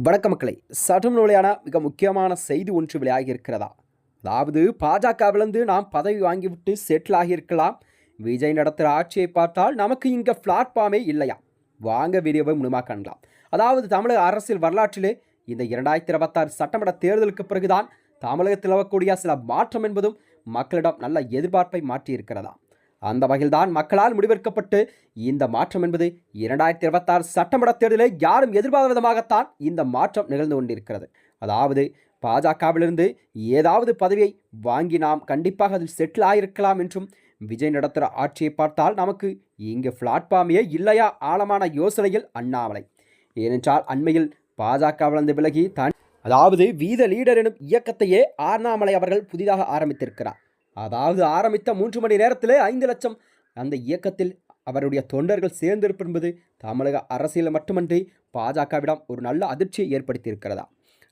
வணக்க மக்களை, சற்றும் நூலையான மிக முக்கியமான செய்தி ஒன்று வெளியாகி இருக்கிறதா? அதாவது பாஜகவிலிருந்து நாம் பதவி வாங்கிவிட்டு செட்டில் ஆகியிருக்கலாம். விஜய் நடத்துகிற ஆட்சியை பார்த்தால் நமக்கு இங்கே பிளாட்ஃபார்மே இல்லையா? வாங்க வீடியோவை முழுமையாக காணலாம். அதாவது தமிழக அரசியல் வரலாற்றிலே இந்த 2026 சட்டமன்ற தேர்தலுக்கு பிறகுதான் தமிழகத்தில் வரக்கூடிய சில மாற்றம் என்பதும் மக்களிடம் நல்ல எதிர்பார்ப்பை மாற்றியிருக்கிறதா. அந்த வகையில்தான் மக்களால் முடிவெடுக்கப்பட்டு இந்த மாற்றம் என்பது 2026 சட்டமன்ற தேர்தலில் யாரும் எதிர்பார்த்த விதமாகத்தான் இந்த மாற்றம் நிகழ்ந்து கொண்டிருக்கிறது. அதாவது பாஜகவிலிருந்து ஏதாவது பதவியை வாங்கி நாம் கண்டிப்பாக அதில் செட்டில் ஆகியிருக்கலாம் என்றும், விஜய் நடத்துகிற ஆட்சியை பார்த்தால் நமக்கு இங்கு பிளாட்ஃபார்மே இல்லையா ஆழமான யோசனையில் அண்ணாமலை. ஏனென்றால் அண்மையில் பாஜகவிலிருந்து விலகி அதாவது வீத லீடர் எனும் இயக்கத்தையே அண்ணாமலை அவர்கள் புதிதாக ஆரம்பித்திருக்கிறார். அதாவது ஆரம்பித்த 3 மணி நேரத்தில் 5 லட்சம் அந்த இயக்கத்தில் அவருடைய தொண்டர்கள் சேர்ந்திருப்பது என்பது தமிழக அரசியல் மட்டுமன்றி பாஜகவிடம் ஒரு நல்ல அதிர்ச்சியை ஏற்படுத்தியிருக்கிறதா.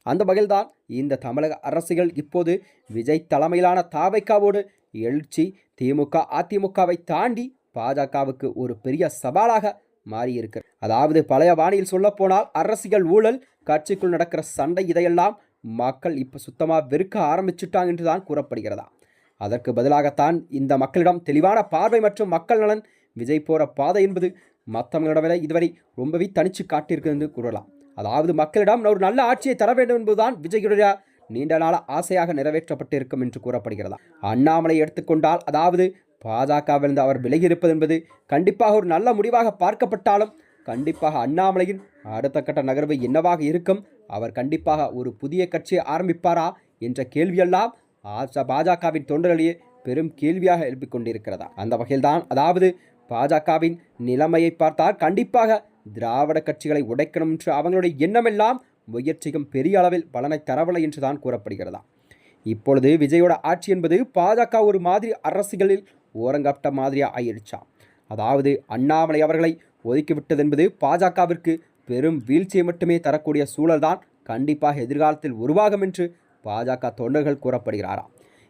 அந்த வகையில்தான் இந்த தமிழக அரசியல் இப்போது விஜய் தலைமையிலான தாவைக்காவோடு எழுச்சி திமுக அதிமுகவை தாண்டி பாஜகவுக்கு ஒரு பெரிய சவாலாக மாறியிருக்கிறது. அதாவது பழைய வாணியில் சொல்லப்போனால் அரசியல் ஊழல், கட்சிக்குள் நடக்கிற சண்டை, இதையெல்லாம் மக்கள் இப்போ சுத்தமாக வெறுக்க ஆரம்பிச்சுட்டாங்க என்று தான் கூறப்படுகிறதா. அதற்கு பதிலாகத்தான் இந்த மக்களிடம் தெளிவான பார்வை மற்றும் மக்கள் நலன், விஜய் போகிற பாதை என்பது மற்றவங்களிடவிட இதுவரை ரொம்பவே தனிச்சு காட்டியிருக்கு என்று கூறலாம். அதாவது மக்களிடம் ஒரு நல்ல ஆட்சியை தர வேண்டும் என்பதுதான் விஜயுடைய நீண்ட நாள ஆசையாக நிறைவேற்றப்பட்டு இருக்கும் என்று கூறப்படுகிறதா. அண்ணாமலை எடுத்துக்கொண்டால், அதாவது பாஜகவிலிருந்து அவர் விலகியிருப்பது என்பது கண்டிப்பாக ஒரு நல்ல முடிவாக பார்க்கப்பட்டாலும், கண்டிப்பாக அண்ணாமலையின் அடுத்த கட்ட நகர்வு என்னவாக இருக்கும், அவர் கண்டிப்பாக ஒரு புதிய கட்சியை ஆரம்பிப்பாரா என்ற கேள்வியெல்லாம் பாஜகவின் தொண்டர்களையே பெரும் கேள்வியாக எழுப்பிக் கொண்டிருக்கிறதா. அந்த வகையில்தான், அதாவது பாஜகவின் நிலைமையை பார்த்தால் கண்டிப்பாக திராவிட கட்சிகளை உடைக்கணும் என்று அவங்களுடைய எண்ணமெல்லாம் முயற்சிக்கும் பெரிய அளவில் பலனை தரவில்லை என்றுதான் கூறப்படுகிறதா. இப்பொழுது விஜயோட ஆட்சி என்பது பாஜக ஒரு மாதிரி அரசியலில் ஓரங்கட்ட மாதிரியாக ஆயிடுச்சா. அதாவது அண்ணாமலை அவர்களை ஒதுக்கிவிட்டது என்பது பாஜகவிற்கு பெரும் வீழ்ச்சியை மட்டுமே தரக்கூடிய சூழல்தான் கண்டிப்பாக எதிர்காலத்தில் உருவாகும் என்று பாஜக தொண்டர்கள் கூறப்படுகிறாரா.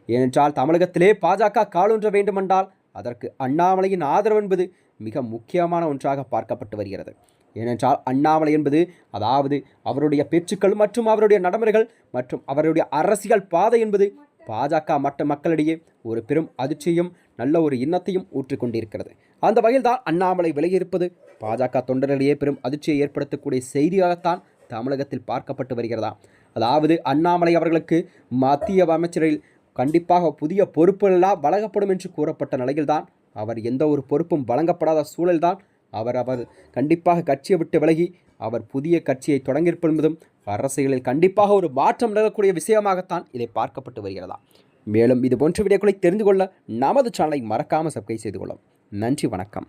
ஏனென்றால் தமிழகத்திலே பாஜக காலூன்ற வேண்டுமென்றால் அதற்கு அண்ணாமலையின் ஆதரவு என்பது மிக முக்கியமான ஒன்றாக பார்க்கப்பட்டு வருகிறது. ஏனென்றால் அண்ணாமலை என்பது, அதாவது அவருடைய பேச்சுக்கள் மற்றும் அவருடைய நடைமுறைகள் மற்றும் அவருடைய அரசியல் பாதை என்பது பாஜக மற்ற மக்களிடையே ஒரு பெரும் அதிர்ச்சியையும் நல்ல ஒரு எண்ணத்தையும் ஊற்றிக்கொண்டிருக்கிறது. அந்த வகையில் தான் அண்ணாமலை விலகியிருப்பது பாஜக தொண்டர்களிடையே பெரும் அதிர்ச்சியை ஏற்படுத்தக்கூடிய செய்தியாகத்தான் தமிழகத்தில் பார்க்கப்பட்டு வருகிறதா. அதாவது அண்ணாமலை அவர்களுக்கு மத்திய அமைச்சரில் கண்டிப்பாக புதிய பொறுப்புகளெல்லாம் வழங்கப்படும் என்று கூறப்பட்ட நிலையில்தான் அவர் எந்த ஒரு பொறுப்பும் வழங்கப்படாத சூழல்தான் அவர் கண்டிப்பாக கட்சியை விட்டு விலகி அவர் புதிய கட்சியை தொடங்கியிருப்பதும் அரசியலில் கண்டிப்பாக ஒரு மாற்றம் நிகழக்கூடிய விஷயமாகத்தான் இதை பார்க்கப்பட்டு வருகிறதா. மேலும் இது போன்ற வீடியோக்களை தெரிந்து கொள்ள நமது சேனலை மறக்காமல் சப்ஸ்கிரைப் செய்து கொள்ளும். நன்றி, வணக்கம்.